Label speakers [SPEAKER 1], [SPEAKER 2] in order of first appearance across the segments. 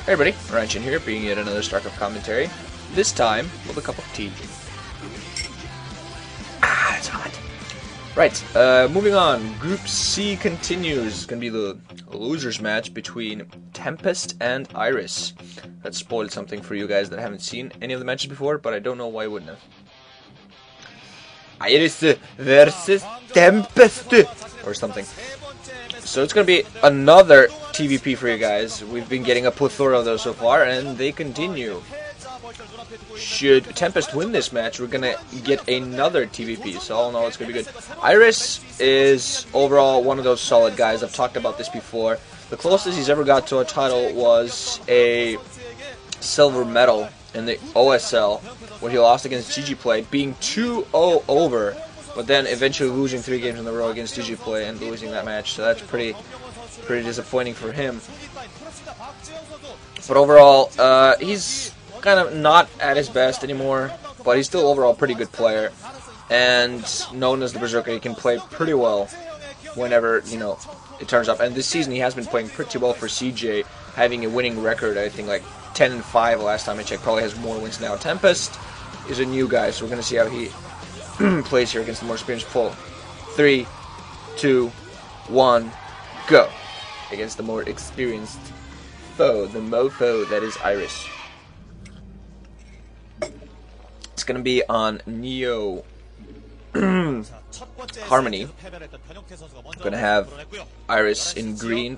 [SPEAKER 1] Hey everybody, Ranchin here, bringing yet another StarCraft commentary. This time with a cup of tea. Ah, it's hot. Right, moving on. Group C continues. It's gonna be the losers match between Tempest and Iris. That spoiled something for you guys that haven't seen any of the matches before, but I don't know why I wouldn't have. Iris versus Tempest or something. So it's going to be another TVP for you guys. We've been getting a plethora of those so far, and they continue. Should Tempest win this match, we're going to get another TVP. So all in all, it's going to be good. Iris is overall one of those solid guys. I've talked about this before. The closest he's ever got to a title was a silver medal in the OSL, where he lost against GGplay, being 2-0 over. But then eventually losing 3 games in a row against GGplay and losing that match, so that's pretty disappointing for him. But overall, he's kind of not at his best anymore, but he's still overall a pretty good player. And known as the Berserker, he can play pretty well whenever, you know, it turns up. And this season he has been playing pretty well for CJ, having a winning record, I think like 10-5 last time I checked, probably has more wins now. Tempest is a new guy, so we're going to see how he plays here against the more experienced foe. 3, 2, 1, go! Against the more experienced foe, the mofo that is Iris. It's gonna be on Neo Harmony. Gonna have Iris in green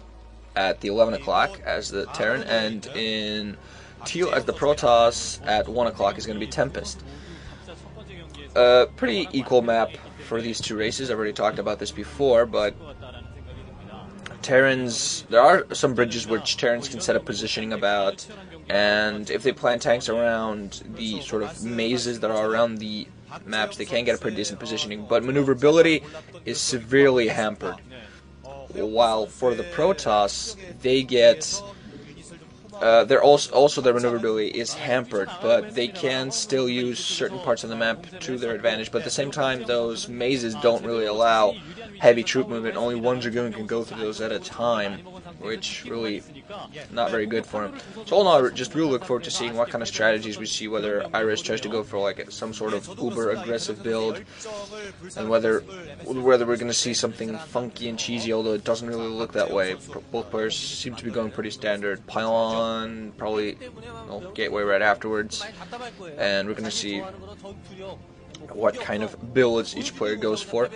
[SPEAKER 1] at the 11 o'clock as the Terran, and in teal as the Protoss at 1 o'clock is gonna be Tempest. Pretty equal map for these two races. I've already talked about this before, but Terrans, there are some bridges which Terrans can set up positioning about, and if they plant tanks around the sort of mazes that are around the maps, they can get a pretty decent positioning, but maneuverability is severely hampered. While for the Protoss, they get they're also their maneuverability is hampered, but they can still use certain parts of the map to their advantage. But at the same time, those mazes don't really allow heavy troop movement. Only one Dragoon can go through those at a time, which really not very good for him. So all in all, just really look forward to seeing what kind of strategies we see, whether Iris tries to go for like some sort of uber aggressive build, and whether we're going to see something funky and cheesy, although it doesn't really look that way. Both players seem to be going pretty standard. Pylon, probably gateway right afterwards, and we're going to see what kind of builds each player goes for.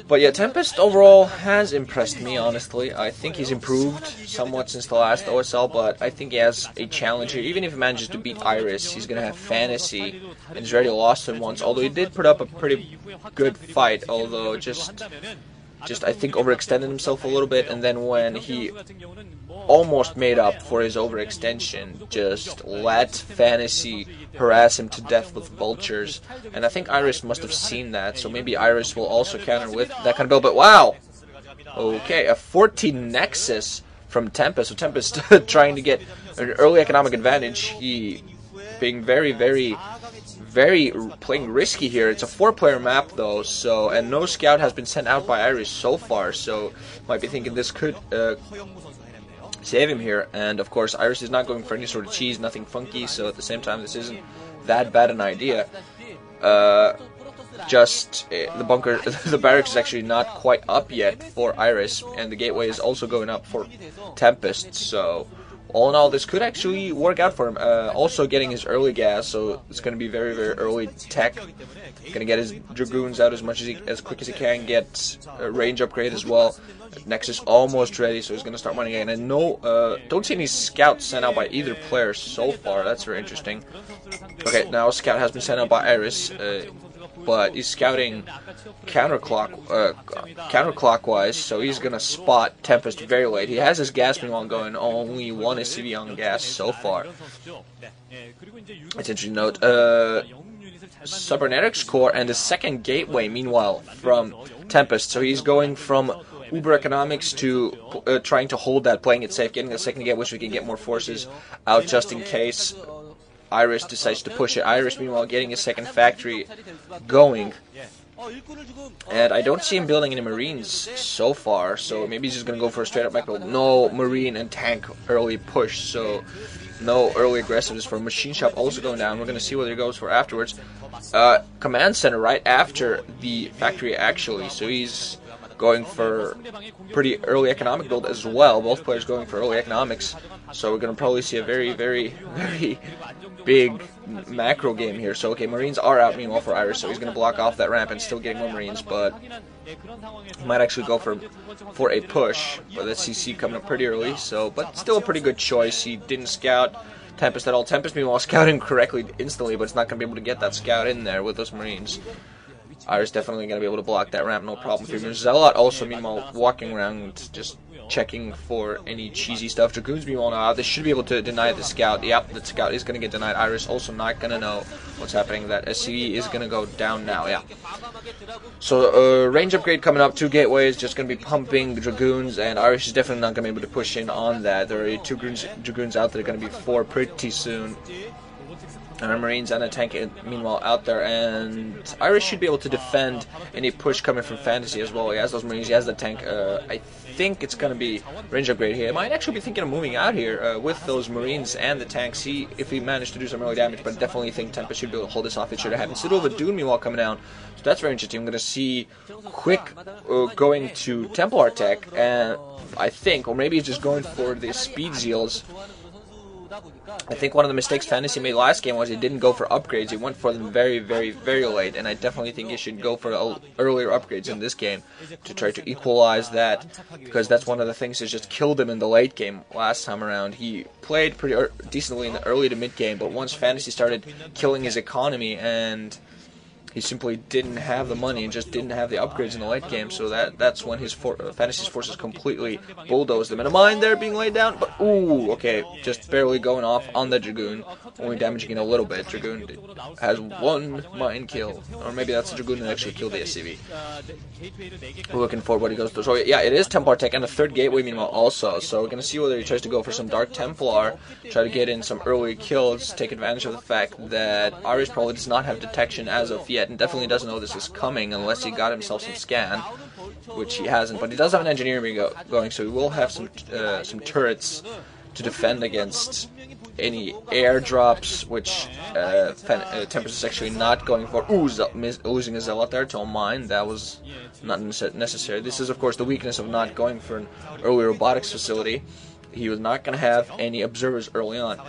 [SPEAKER 1] But yeah, Tempest overall has impressed me, honestly. I think he's improved somewhat since the last OSL, but I think he has a challenge here. Even if he manages to beat Iris, he's going to have Fantasy, and he's already lost him once, although he did put up a pretty good fight, although just I think overextended himself a little bit, and then when he almost made up for his overextension, just let Fantasy harass him to death with vultures, and I think Iris must have seen that, so maybe Iris will also counter with that kind of build, but wow! Okay, a 14 Nexus from Tempest, so Tempest trying to get an early economic advantage, he being very playing risky here. It's a 4-player map though, so, and no scout has been sent out by Iris so far, so might be thinking this could save him here. And of course Iris is not going for any sort of cheese, nothing funky, so at the same time this isn't that bad an idea. Just the bunker, the barracks is actually not quite up yet for Iris, and the gateway is also going up for Tempest, so all in all, this could actually work out for him. Also getting his early gas, so it's going to be very early tech. Going to get his Dragoons out as quick as he can, get a range upgrade as well. Nexus almost ready, so he's going to start running again. And no, don't see any scouts sent out by either player so far. That's very interesting. Okay, now a scout has been sent out by Iris, but he's scouting counterclockwise, so he's going to spot Tempest very late. He has his gas meanwhile going, only one SCV on gas so far. It's interesting to note. Cybernetics core and the second gateway meanwhile from Tempest, so he's going from Uber Economics to trying to hold that, playing it safe, getting a second gateway so we can get more forces out just in case Iris decides to push it. Iris, meanwhile, getting a second factory going And I don't see him building any Marines so far, so maybe he's just going to go for a straight up mech build. No Marine and tank early push, so no early aggressiveness for Machine Shop also going down. We're going to see what he goes for afterwards. Command Center right after the factory actually, so he's going for pretty early economic build as well. Both players going for early economics, so we're going to probably see a very, very, very big macro game here. So okay, Marines are out meanwhile for Iris, so he's going to block off that ramp and still getting more Marines, but he might actually go for a push, but that CC coming up pretty early, so but still a pretty good choice. He didn't scout Tempest at all. Tempest meanwhile scouting correctly instantly, but it's not going to be able to get that scout in there with those Marines. Iris definitely going to be able to block that ramp, no problem. Zealot also, meanwhile, walking around, just checking for any cheesy stuff. Dragoons, meanwhile, now they should be able to deny the scout. Yep, the scout is going to get denied. Iris also not going to know what's happening. That SCV is going to go down now, yeah. So, range upgrade coming up. 2 gateways, just going to be pumping Dragoons, and Iris is definitely not going to be able to push in on that. There are 2 Dragoons out there, going to be 4 pretty soon. And Marines and a tank meanwhile out there, and Iris should be able to defend any push coming from Fantasy as well. He has those Marines, he has the tank. I think it's going to be range upgrade here. He might actually be thinking of moving out here with those Marines and the tanks, see if he managed to do some early damage, but I definitely think Tempest should be able to hold this off. It should have happened. Sidova Dune meanwhile coming down, so that's very interesting. I'm going to see Quick going to Templar tech, and I think, or maybe he's just going for the Speed Zeals. I think one of the mistakes Fantasy made last game was he didn't go for upgrades. He went for them very, very, very late, and I definitely think he should go for earlier upgrades in this game to try to equalize that, because that's one of the things that just killed him in the late game last time around. He played pretty decently in the early to mid game, but once Fantasy started killing his economy, and he simply didn't have the money and just didn't have the upgrades in the late game, so that's when his Fantasy's forces completely bulldozed him. And a mine there being laid down, but ooh, okay, just barely going off on the Dragoon, only damaging it a little bit. Dragoon has 1 mine kill, or maybe that's the Dragoon that actually killed the SCV. We're looking for what he goes to. So yeah, it is Templar tech and a 3rd gateway meanwhile also, so we're going to see whether he tries to go for some Dark Templar, try to get in some early kills, take advantage of the fact that Iris probably does not have detection as of yet, and definitely doesn't know this is coming unless he got himself some scan, which he hasn't, but he does have an engineering going, so he will have some turrets to defend against any airdrops, which Tempest is actually not going for. Ooh, losing a Zealot there to a mine. That was not necessary. This is, of course, the weakness of not going for an early robotics facility. He was not going to have any observers early on.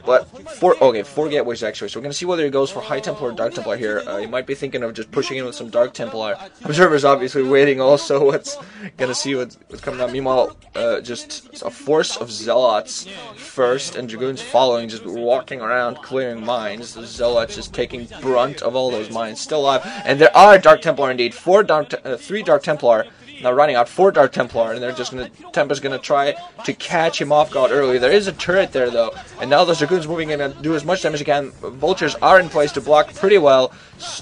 [SPEAKER 1] But 4 gateways actually. So we're going to see whether he goes for High Templar or Dark Templar here. You might be thinking of just pushing in with some Dark Templar. Observers obviously waiting also. What's going to see what's coming up. Meanwhile, just a force of Zealots first and Dragoons following, just walking around clearing mines. The Zealots just taking brunt of all those mines. Still alive. And there are Dark Templar indeed. 3 Dark Templar. Now running out 4 Dark Templar, and they're just Tempest's gonna try to catch him off guard early. There is a turret there though, and now those Dragoons moving in and do as much damage as they can. Vultures are in place to block pretty well,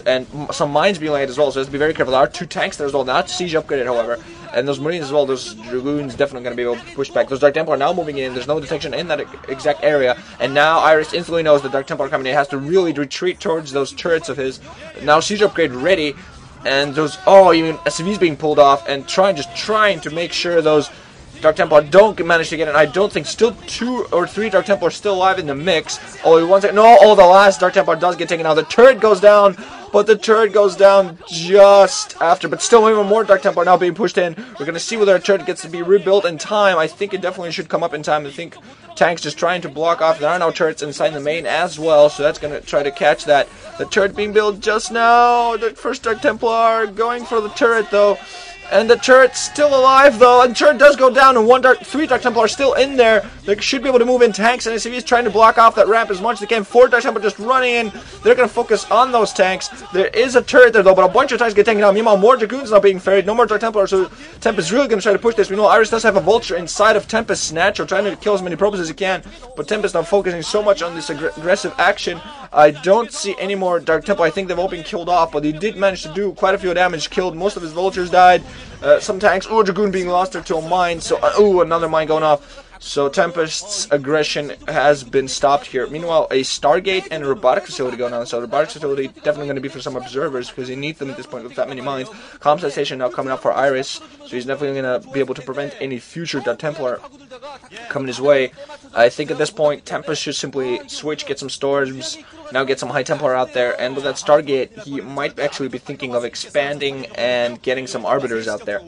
[SPEAKER 1] and some mines being laid as well, so let's be very careful. There are 2 tanks there as well, not siege upgraded however, and those Marines as well. Those Dragoons definitely gonna be able to push back. Those Dark Templar now moving in, there's no detection in that exact area, and now Iris instantly knows the Dark Templar coming in. He has to really retreat towards those turrets of his. Now siege upgrade ready. And those, even SCVs being pulled off, and just trying to make sure those Dark Templar don't manage to get in. I don't think still 2 or 3 Dark Templar are still alive in the mix. The last Dark Templar does get taken out. The turret goes down, but the turret goes down just after. But still, even more Dark Templar now being pushed in. We're going to see whether a turret gets to be rebuilt in time. I think it definitely should come up in time. I think tanks just trying to block off. There are no turrets inside the main as well, so that's going to try to catch that. The turret being built just now. The first Dark Templar going for the turret though. And the turret's still alive though, and the turret does go down, and 3 Dark Templar are still in there. They should be able to move in tanks, and SCVs trying to block off that ramp as much as they can. 4 Dark Templar just running in. They're going to focus on those tanks. There is a turret there though, but a bunch of tanks get taken out. Meanwhile, more Dragoons now being ferried. No more Dark Templar, so Tempest is really going to try to push this. We know Iris does have a Vulture inside of Tempest's Snatcher, trying to kill as many probes as he can, but Tempest now focusing so much on this aggressive action. I don't see any more Dark Templar. I think they've all been killed off, but he did manage to do quite a few damage. Killed most of his Vultures, died. Some tanks. Dragoon being lost there to a mine. So, another mine going off. So Tempest's aggression has been stopped here. Meanwhile, a Stargate and a robotic facility going on. So the robotic facility definitely going to be for some observers because you need them at this point with that many mines. Comsat station now coming up for Iris, so he's definitely going to be able to prevent any future Templar coming his way. I think at this point, Tempest should simply switch, get some storms, now get some High Templar out there, and with that Stargate, he might actually be thinking of expanding and getting some Arbiters out there.